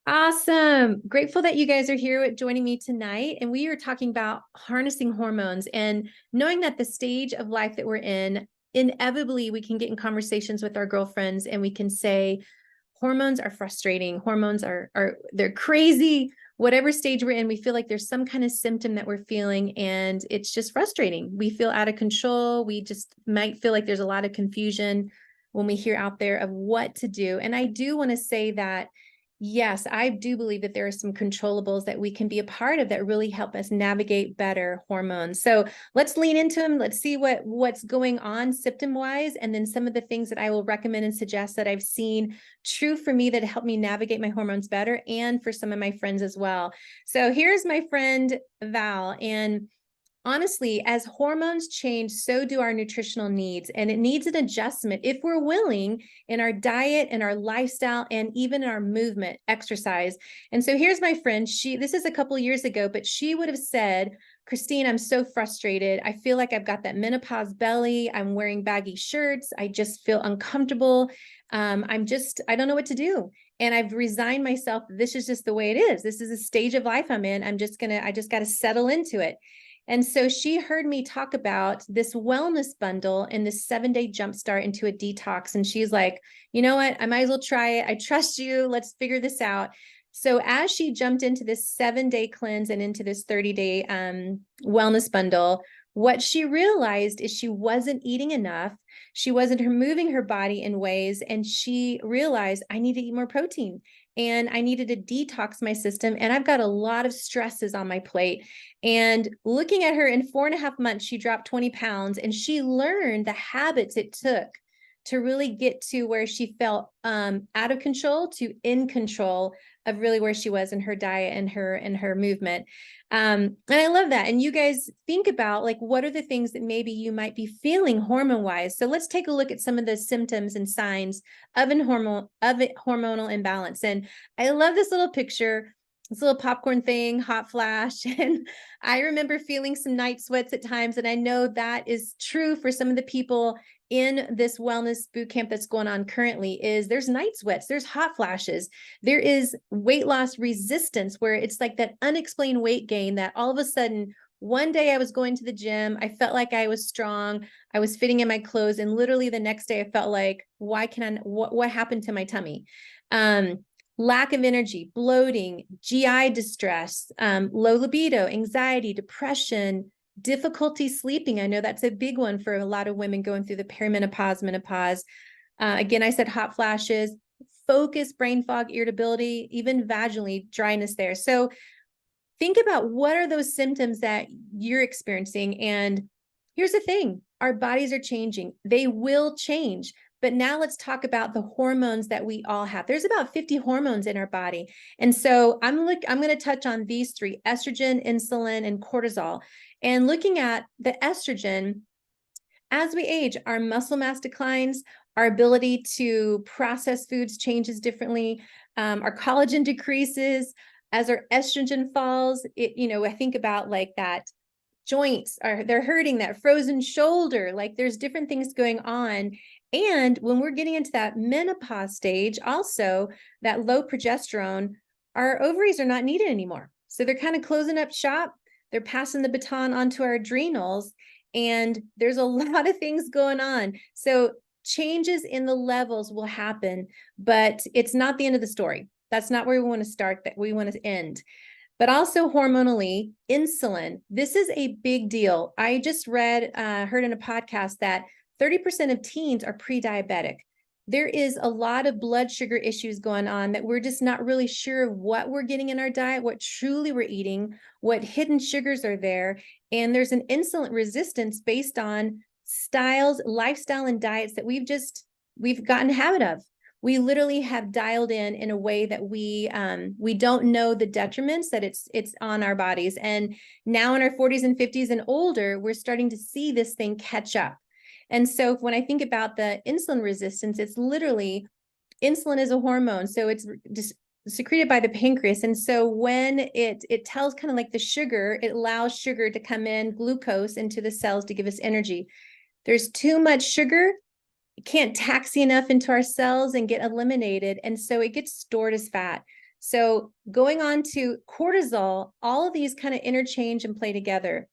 Awesome. Grateful that you guys are here joining me tonight. And we are talking about harnessing hormones and knowing that the stage of life that we're in, inevitably, we can get in conversations with our girlfriends and we can say, hormones are frustrating. Hormones they're crazy. Whatever stage we're in, we feel like there's some kind of symptom that we're feeling and it's just frustrating. We feel out of control. We just might feel like there's a lot of confusion when we hear out there of what to do. And I do want to say that yes, I do believe that there are some controllables that we can be a part of that really help us navigate better hormones. So let's lean into them. Let's see what's going on symptom wise, and then some of the things that I will recommend and suggest that I've seen true for me that help me navigate my hormones better, and for some of my friends as well. So here's my friend Val, and honestly, as hormones change, so do our nutritional needs, and it needs an adjustment if we're willing in our diet and our lifestyle and even our movement, exercise. And so here's my friend. This is a couple years ago, but she would have said, Christine, I'm so frustrated. I feel like I've got that menopause belly. I'm wearing baggy shirts. I just feel uncomfortable. I don't know what to do. And I've resigned myself. This is just the way it is. This is a stage of life I'm in. I just got to settle into it. And so she heard me talk about this wellness bundle and this 7-day jumpstart into a detox. And she's like, you know what? I might as well try it. I trust you. Let's figure this out. So as she jumped into this 7-day cleanse and into this 30-day wellness bundle, what she realized is she wasn't eating enough. She wasn't moving her body in ways. And she realized I need to eat more protein and I needed to detox my system. And I've got a lot of stresses on my plate. And looking at her in 4.5 months, she dropped 20 pounds and she learned the habits it took to really get to where she felt out of control to in control of really where she was in her diet and her movement. And I love that. And you guys think about like, what are the things that maybe you might be feeling hormone wise? So let's take a look at some of the symptoms and signs of hormonal imbalance. And I love this little picture, this little popcorn thing, hot flash. And I remember feeling some night sweats at times. And I know that is true for some of the people in this wellness boot camp that's going on currently. Is there's night sweats, there's hot flashes, there is weight loss resistance, where it's like that unexplained weight gain that all of a sudden one day I was going to the gym, I felt like I was strong, I was fitting in my clothes, and literally the next day I felt like, what happened to my tummy? Lack of energy, bloating, GI distress, low libido, anxiety, depression, difficulty sleeping. I know that's a big one for a lot of women going through the perimenopause, menopause. Again, I said hot flashes, focus, brain fog, irritability, even vaginally dryness there. So think about what are those symptoms that you're experiencing. And here's the thing, our bodies are changing. They will change. But now let's talk about the hormones that we all have. There's about 50 hormones in our body. And so I'm going to touch on these three: estrogen, insulin, and cortisol. And looking at the estrogen, as we age, our muscle mass declines, our ability to process foods changes differently, our collagen decreases. As our estrogen falls, I think about like that joints they're hurting, that frozen shoulder, like there's different things going on. And when we're getting into that menopause stage, also that low progesterone, our ovaries are not needed anymore. So they're kind of closing up shop. They're passing the baton onto our adrenals. And there's a lot of things going on. So changes in the levels will happen, but it's not the end of the story. That's not where we want to start, that we want to end. But also hormonally, insulin, this is a big deal. I just heard in a podcast that 30% of teens are pre-diabetic. There is a lot of blood sugar issues going on that we're just not really sure what we're getting in our diet, what truly we're eating, what hidden sugars are there. And there's an insulin resistance based on styles, lifestyle, and diets that we've gotten a habit of. We literally have dialed in a way that we don't know the detriments that it's on our bodies. And now in our 40s and 50s and older, we're starting to see this thing catch up. And so when I think about the insulin resistance, it's literally, insulin is a hormone. So it's just secreted by the pancreas. And so when it tells kind of like the sugar, it allows sugar to come in, glucose into the cells to give us energy. There's too much sugar, it can't taxi enough into our cells and get eliminated. And so it gets stored as fat. So going on to cortisol, all of these kind of interchange and play together.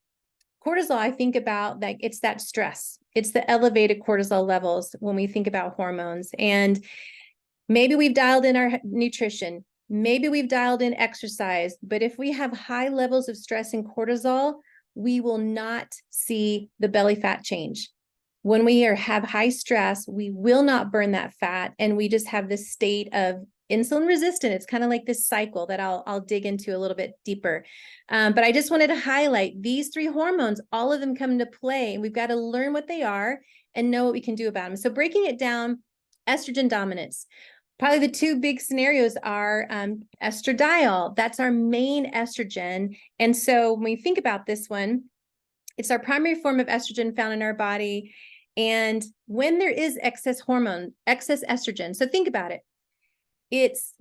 Cortisol, I think about like it's that stress. It's the elevated cortisol levels when we think about hormones. And maybe we've dialed in our nutrition. Maybe we've dialed in exercise. But if we have high levels of stress and cortisol, we will not see the belly fat change. When we have high stress, we will not burn that fat. And we just have this state of insulin resistant. It's kind of like this cycle that I'll dig into a little bit deeper. But I just wanted to highlight these three hormones, all of them come into play, and we've got to learn what they are and know what we can do about them. So breaking it down, estrogen dominance. Probably the two big scenarios are estradiol. That's our main estrogen. And so when we think about this one, it's our primary form of estrogen found in our body. And when there is excess hormone, excess estrogen, so think about it. It's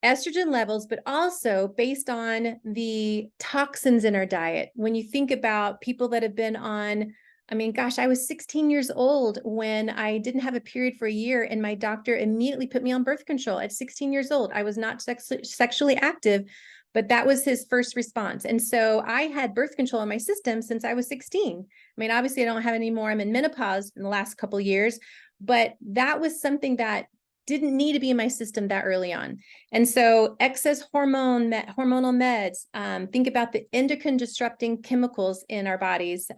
estrogen levels, but also based on the toxins in our diet. When you think about people that have been on, I mean, gosh, I was 16 years old when I didn't have a period for a year, and my doctor immediately put me on birth control at 16 years old. I was not sexually active, but that was his first response. And so I had birth control in my system since I was 16. I mean, obviously I don't have any more. I'm in menopause in the last couple of years, but that was something that didn't need to be in my system that early on. And so excess hormonal meds, think about the endocrine disrupting chemicals in our bodies,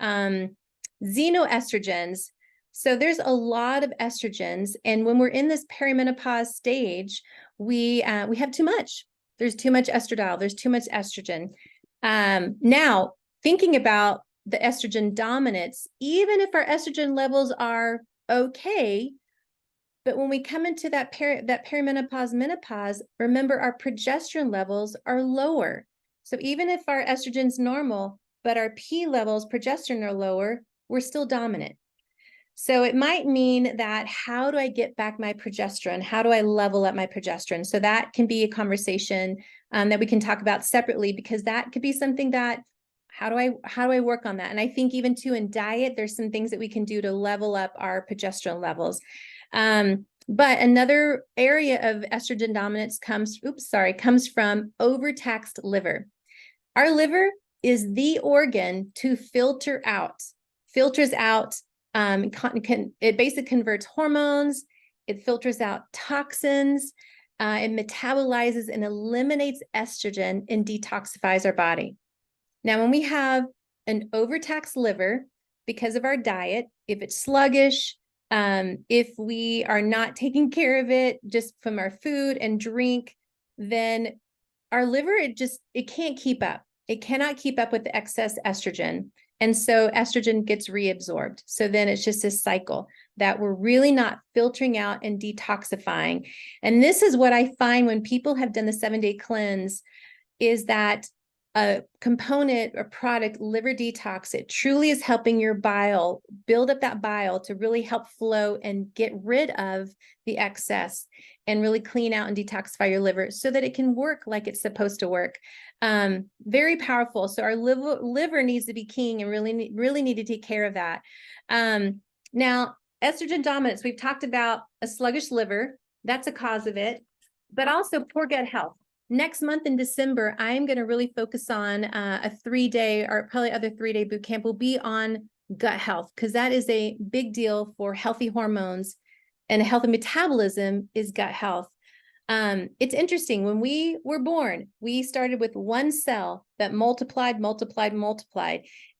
xenoestrogens. So there's a lot of estrogens. And when we're in this perimenopause stage, we have too much. There's too much estradiol. There's too much estrogen. Now, thinking about the estrogen dominance, even if our estrogen levels are okay, but when we come into that perimenopause, menopause, remember our progesterone levels are lower. So even if our estrogen's normal, but our P levels, progesterone are lower, we're still dominant. So it might mean that how do I get back my progesterone? How do I level up my progesterone? So that can be a conversation that we can talk about separately, because that could be something that how do I work on that? And I think even too in diet, there's some things that we can do to level up our progesterone levels. But another area of estrogen dominance comes from overtaxed liver. Our liver is the organ to filters out. It basically converts hormones. It filters out toxins. It metabolizes and eliminates estrogen and detoxifies our body. Now, when we have an overtaxed liver because of our diet, if it's sluggish, if we are not taking care of it just from our food and drink, then our liver, it can't keep up. It cannot keep up with the excess estrogen. And so estrogen gets reabsorbed. So then it's just this cycle that we're really not filtering out and detoxifying. And this is what I find when people have done the 7-day cleanse, is that a component or product, liver detox, it truly is helping your bile, build up that bile to really help flow and get rid of the excess and really clean out and detoxify your liver so that it can work like it's supposed to work. Very powerful. So our liver needs to be king, and really need to take care of that. Now, estrogen dominance, we've talked about a sluggish liver. That's a cause of it, but also poor gut health. Next month in December, I'm going to really focus on a 3-day or probably other 3-day boot camp will be on gut health, because that is a big deal for healthy hormones, and a healthy metabolism is gut health. It's interesting. When we were born, we started with one cell that multiplied.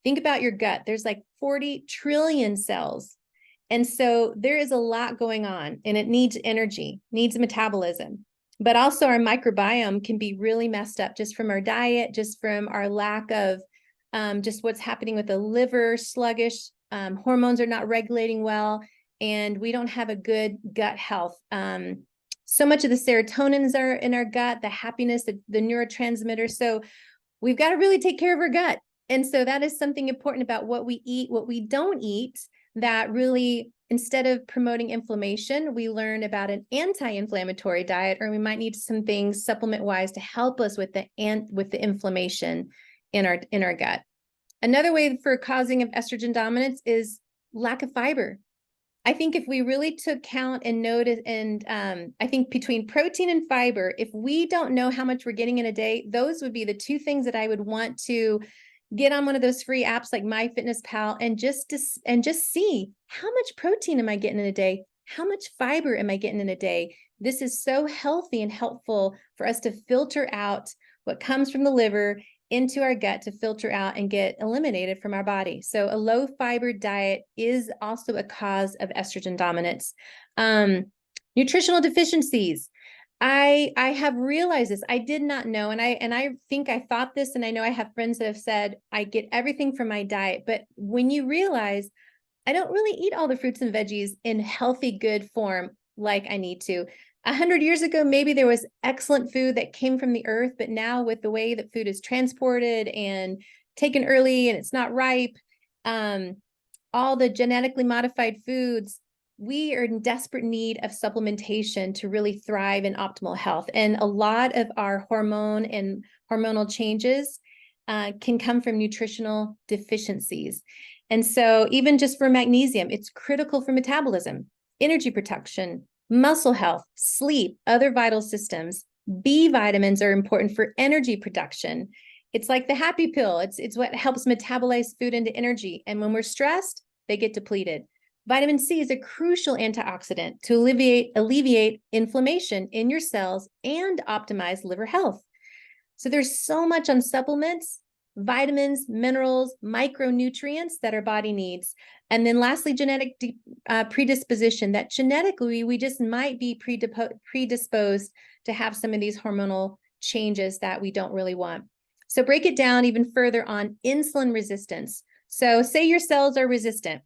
Think about your gut. There's like 40 trillion cells. And so there is a lot going on, and it needs energy, needs metabolism. But also our microbiome can be really messed up just from our diet, just from our lack of just what's happening with the liver, sluggish, hormones are not regulating well, and we don't have a good gut health. So much of the serotonins are in our gut, the happiness, the neurotransmitters. So we've got to really take care of our gut. And so that is something important about what we eat, what we don't eat, that really, instead of promoting inflammation, we learn about an anti-inflammatory diet, or we might need some things supplement-wise to help us with the inflammation in our gut. Another way for causing of estrogen dominance is lack of fiber. I think if we really took count and notice, and I think between protein and fiber, if we don't know how much we're getting in a day, those would be the two things that I would want to get on one of those free apps like MyFitnessPal and just see how much protein am I getting in a day? How much fiber am I getting in a day? This is so healthy and helpful for us to filter out what comes from the liver into our gut to filter out and get eliminated from our body. So a low fiber diet is also a cause of estrogen dominance. Nutritional deficiencies. I have realized this. I did not know, and I think I thought this, and I know I have friends that have said I get everything from my diet. But when you realize I don't really eat all the fruits and veggies in healthy, good form like I need to. 100 years ago, maybe there was excellent food that came from the earth, but now with the way that food is transported and taken early and it's not ripe, all the genetically modified foods, we are in desperate need of supplementation to really thrive in optimal health. And a lot of our hormone and hormonal changes can come from nutritional deficiencies. And so even just for magnesium, it's critical for metabolism, energy production, muscle health, sleep, other vital systems. B vitamins are important for energy production. It's like the happy pill. It's what helps metabolize food into energy. And when we're stressed, they get depleted. Vitamin C is a crucial antioxidant to alleviate inflammation in your cells and optimize liver health. So there's so much on supplements, vitamins, minerals, micronutrients that our body needs. And then lastly, genetic predisposition, that genetically we just might be predisposed to have some of these hormonal changes that we don't really want. So break it down even further on insulin resistance. So say your cells are resistant,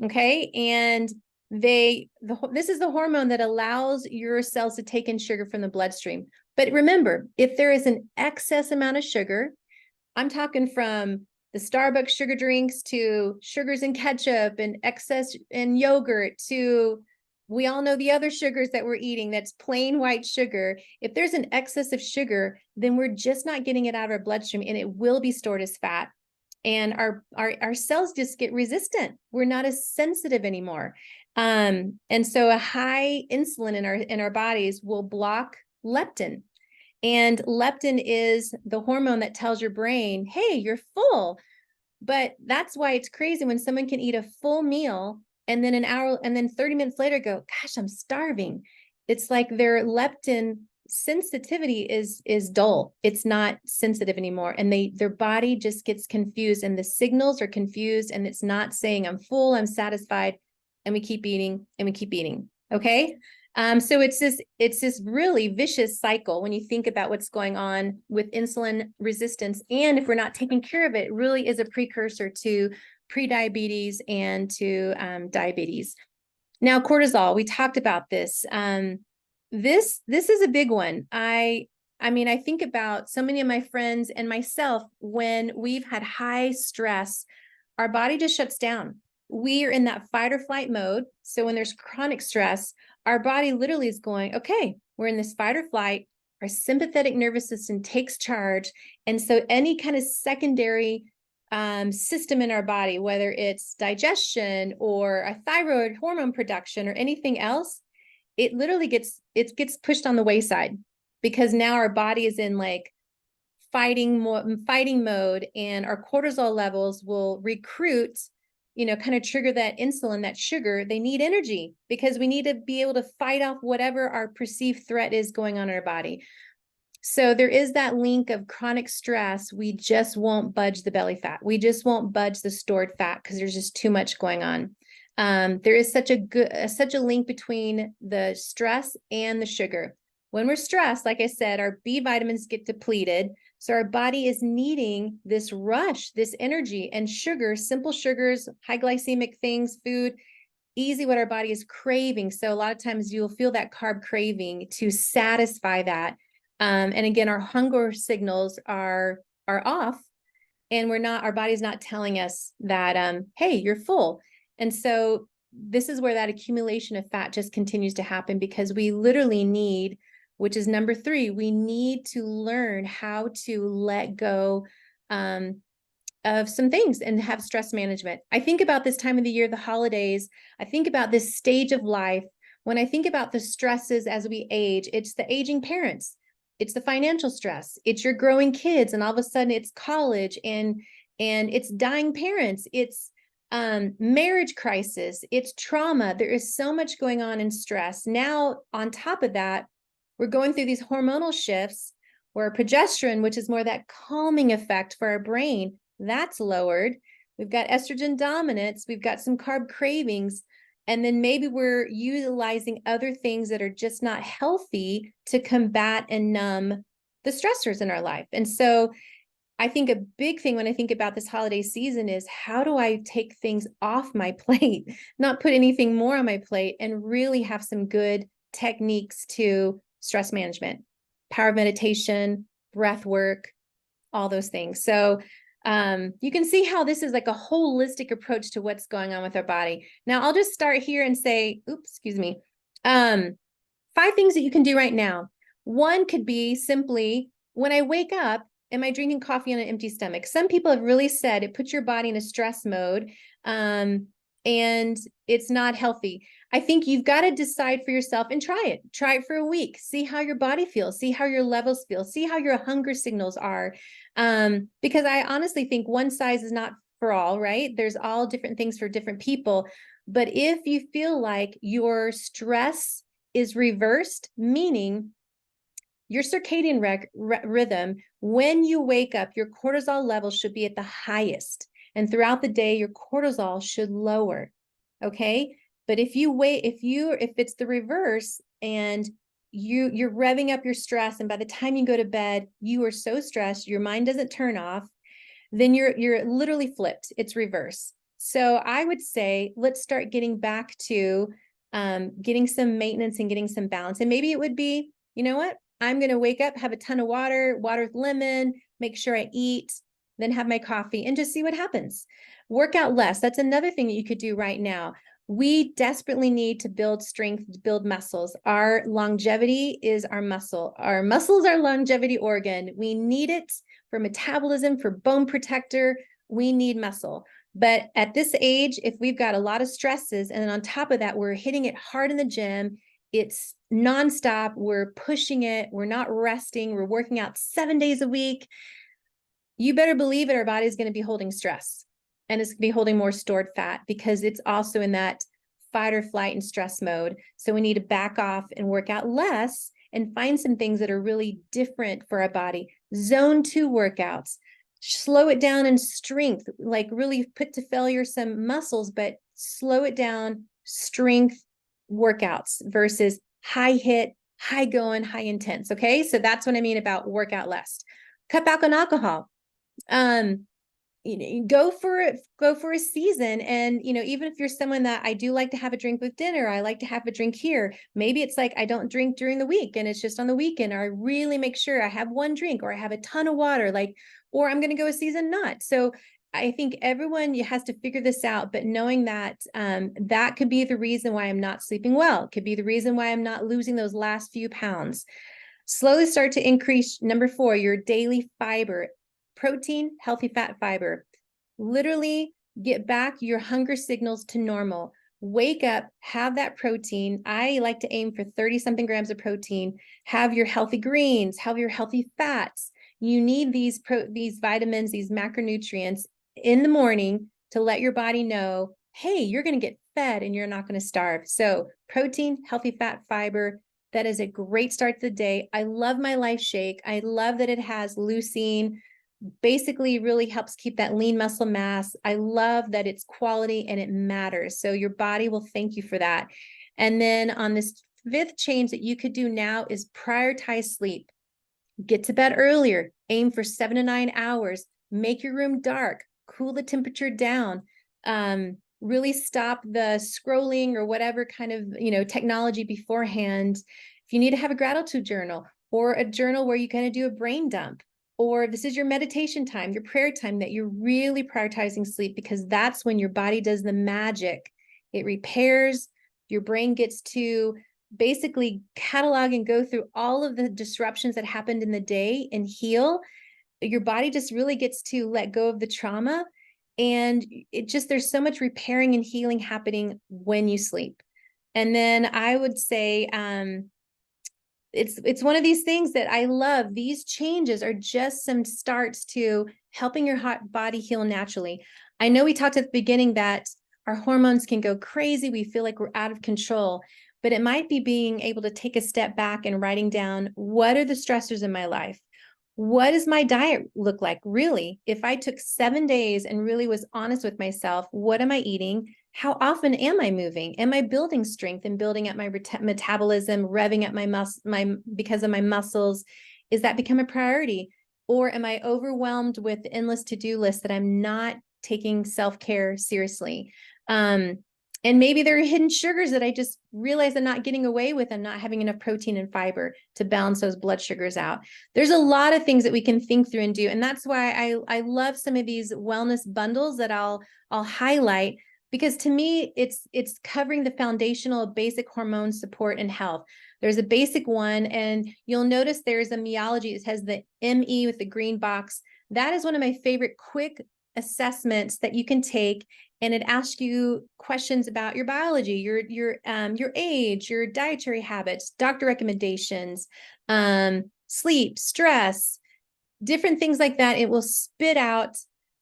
okay? And this is the hormone that allows your cells to take in sugar from the bloodstream. But remember, if there is an excess amount of sugar, I'm talking from the Starbucks sugar drinks to sugars in ketchup and excess in yogurt to, we all know the other sugars that we're eating, that's plain white sugar. If there's an excess of sugar, then we're just not getting it out of our bloodstream and it will be stored as fat. And our cells just get resistant. We're not as sensitive anymore. And so a high insulin in our bodies will block leptin. And leptin is the hormone that tells your brain, hey, you're full. But that's why it's crazy when someone can eat a full meal and then an hour and then 30 minutes later go, gosh, I'm starving. It's like their leptin sensitivity is dull. It's not sensitive anymore. And their body just gets confused and the signals are confused and it's not saying I'm full, I'm satisfied, and we keep eating and we keep eating. Okay. So it's this really vicious cycle when you think about what's going on with insulin resistance. And if we're not taking care of it, it really is a precursor to prediabetes and to diabetes. Now, cortisol, we talked about this. This is a big one. I mean, I think about so many of my friends and myself, when we've had high stress, our body just shuts down. We are in that fight or flight mode. So when there's chronic stress, our body literally is going, okay, we're in this fight or flight. Our sympathetic nervous system takes charge. And so any kind of secondary system in our body, whether it's digestion or a thyroid hormone production or anything else, it literally gets pushed on the wayside because now our body is in like fighting mode, and our cortisol levels will recruit, kind of trigger that insulin, that sugar. They need energy because we need to be able to fight off whatever our perceived threat is going on in our body. So there is that link of chronic stress. We just won't budge the belly fat. We just won't budge the stored fat because there's just too much going on. There is such a link between the stress and the sugar. When we're stressed, like I said, our B vitamins get depleted. So our body is needing this rush, this energy, and sugar, simple sugars, high glycemic things, food, easy what our body is craving. So a lot of times you'll feel that carb craving to satisfy that. And again, our hunger signals are off, and our body's not telling us that, hey, you're full. And so this is where that accumulation of fat just continues to happen, because we literally need, which is number 3, we need to learn how to let go of some things and have stress management. I think about this time of the year, the holidays. I think about this stage of life. When I think about the stresses as we age, it's the aging parents, it's the financial stress, it's your growing kids, and all of a sudden it's college, and it's dying parents, it's marriage crisis, it's trauma. There is so much going on in stress. Now, on top of that, we're going through these hormonal shifts where progesterone, which is more that calming effect for our brain, that's lowered. We've got estrogen dominance. We've got some carb cravings. And then maybe we're utilizing other things that are just not healthy to combat and numb the stressors in our life. And so I think a big thing when I think about this holiday season is, how do I take things off my plate, not put anything more on my plate, and really have some good techniques to stress management, power meditation, breath work, all those things. So you can see how this is like a holistic approach to what's going on with our body. Now, I'll just start here and say, oops, excuse me. 5 things that you can do right now. One could be simply, when I wake up, am I drinking coffee on an empty stomach? Some people have really said it puts your body in a stress mode, and it's not healthy. I think you've got to decide for yourself and try it. Try it for a week. See how your body feels. See how your levels feel. See how your hunger signals are. Because I honestly think one size is not for all, right? There's all different things for different people. But if you feel like your stress is reversed, meaning your circadian rhythm, when you wake up, your cortisol levels should be at the highest. And throughout the day, your cortisol should lower. Okay. But if it's the reverse, and you're revving up your stress, and by the time you go to bed, you are so stressed, your mind doesn't turn off, then you're literally flipped. It's reverse. So I would say, let's start getting back to getting some maintenance and getting some balance. And maybe it would be, you know what? I'm going to wake up, have a ton of water with lemon, make sure I eat, then have my coffee, and just see what happens. Work out less. That's another thing that you could do right now. We desperately need to build strength, build muscles. Our longevity is our muscle. Our muscles are longevity organ. We need it for metabolism, for bone protector. We need muscle. But at this age, if we've got a lot of stresses, and then on top of that, we're hitting it hard in the gym, it's nonstop, we're pushing it, we're not resting, we're working out 7 days a week, you better believe it, our body is going to be holding stress, and it's going to be holding more stored fat, because it's also in that fight or flight and stress mode. So we need to back off and work out less and find some things that are really different for our body. Zone 2 workouts, slow it down in strength, like really put to failure some muscles, but slow it down, strength workouts versus high hit, high going, high intense. Okay. So that's what I mean about workout less. Cut back on alcohol. Go for a season. And, even if you're someone that, I do like to have a drink with dinner, I like to have a drink here. Maybe it's like, I don't drink during the week and it's just on the weekend, or I really make sure I have one drink, or I have a ton of water, or I'm going to go a season not. So I think everyone has to figure this out, but knowing that that could be the reason why I'm not sleeping well. It could be the reason why I'm not losing those last few pounds. Slowly start to increase, number 4, your daily fiber, protein, healthy fat, fiber. Literally get back your hunger signals to normal. Wake up, have that protein. I like to aim for 30 something grams of protein. Have your healthy greens, have your healthy fats. You need these vitamins, these macronutrients in the morning to let your body know, hey, you're going to get fed and you're not going to starve. So protein, healthy fat, fiber, that is a great start to the day. I love my Life Shake. I love that it has leucine, basically really helps keep that lean muscle mass. I love that it's quality and it matters. So your body will thank you for that. And then on this 5th change that you could do now is prioritize sleep. Get to bed earlier, aim for 7 to 9 hours, make your room dark, cool the temperature down, really stop the scrolling or whatever kind of, technology beforehand. If you need to have a gratitude journal, or a journal where you're going to do a brain dump, or this is your meditation time, your prayer time, that you're really prioritizing sleep, because that's when your body does the magic. It repairs, your brain gets to basically catalog and go through all of the disruptions that happened in the day and heal. your body just really gets to let go of the trauma. And there's so much repairing and healing happening when you sleep. And then I would say, it's one of these things that I love. These changes are just some starts to helping your body heal naturally. I know we talked at the beginning that our hormones can go crazy. We feel like we're out of control, but it might be being able to take a step back and writing down, what are the stressors in my life? What does my diet look like? Really, if I took 7 days and really was honest with myself, what am I eating? How often am I moving? Am I building strength and building up my metabolism, revving up because of my muscles? Is that become a priority? Or am I overwhelmed with endless to-do lists that I'm not taking self-care seriously? And maybe there are hidden sugars that I just realize I'm not getting away with. I'm not having enough protein and fiber to balance those blood sugars out. There's a lot of things that we can think through and do. And that's why I love some of these wellness bundles that I'll highlight, because to me, it's covering the foundational basic hormone support and health. There's a basic one, and you'll notice there's a meology. It has the ME with the green box. That is one of my favorite quick assessments that you can take, and it asks you questions about your biology, your age, your dietary habits, doctor recommendations, sleep, stress, different things like that. It will spit out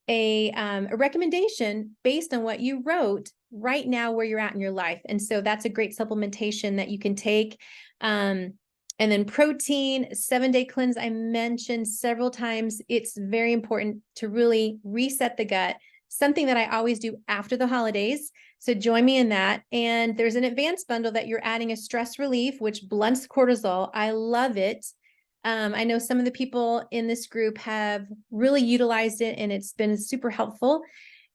a recommendation based on what you wrote right now where you're at in your life. And so that's a great supplementation that you can take. And then protein, 7-day cleanse, I mentioned several times. It's very important to really reset the gut, something that I always do after the holidays. So join me in that. And there's an advanced bundle that you're adding a stress relief, which blunts cortisol. I love it. I know some of the people in this group have really utilized it, and it's been super helpful.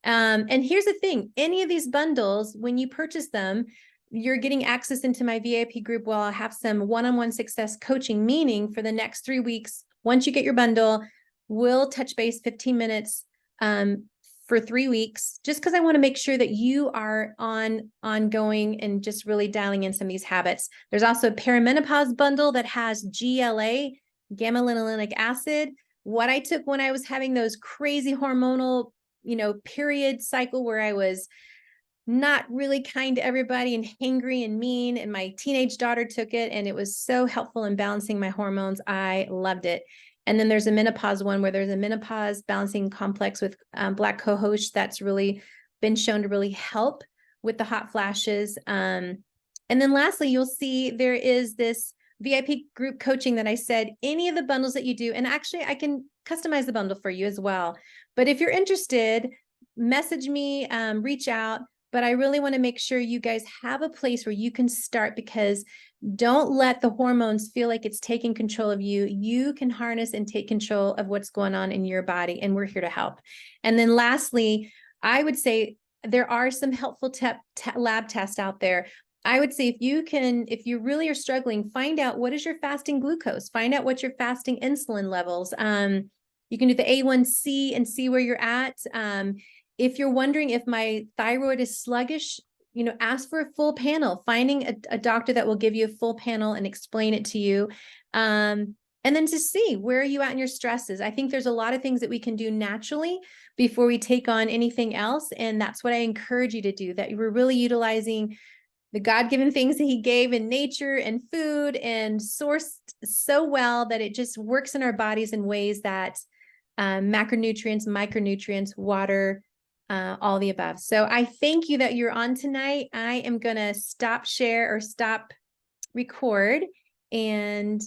And here's the thing, any of these bundles, when you purchase them, you're getting access into my VIP group where I'll have some one-on-one success coaching, meaning for the next 3 weeks, once you get your bundle, we'll touch base 15 minutes for 3 weeks, just because I want to make sure that you are ongoing and just really dialing in some of these habits. There's also a perimenopause bundle that has GLA, gamma linolenic acid, what I took when I was having those crazy hormonal, period cycle where I was not really kind to everybody and hangry and mean. And my teenage daughter took it, and it was so helpful in balancing my hormones. I loved it. And then there's a menopause one where there's a menopause balancing complex with black cohosh that's really been shown to really help with the hot flashes. And then lastly, you'll see there is this VIP group coaching that I said, any of the bundles that you do, and actually I can customize the bundle for you as well. But if you're interested, message me, reach out. But I really want to make sure you guys have a place where you can start, because don't let the hormones feel like it's taking control of you. You can harness and take control of what's going on in your body, and we're here to help. And then lastly, I would say there are some helpful lab tests out there. I would say if you really are struggling, find out what is your fasting glucose, find out what your fasting insulin levels. You can do the A1C and see where you're at. If you're wondering if my thyroid is sluggish, ask for a full panel, finding a doctor that will give you a full panel and explain it to you. And then to see where are you at in your stresses. I think there's a lot of things that we can do naturally before we take on anything else. And that's what I encourage you to do, that we're really utilizing the God-given things that he gave in nature and food and sourced so well that it just works in our bodies in ways that macronutrients, micronutrients, water, all the above. So I thank you that you're on tonight. I am going to stop share or stop record, and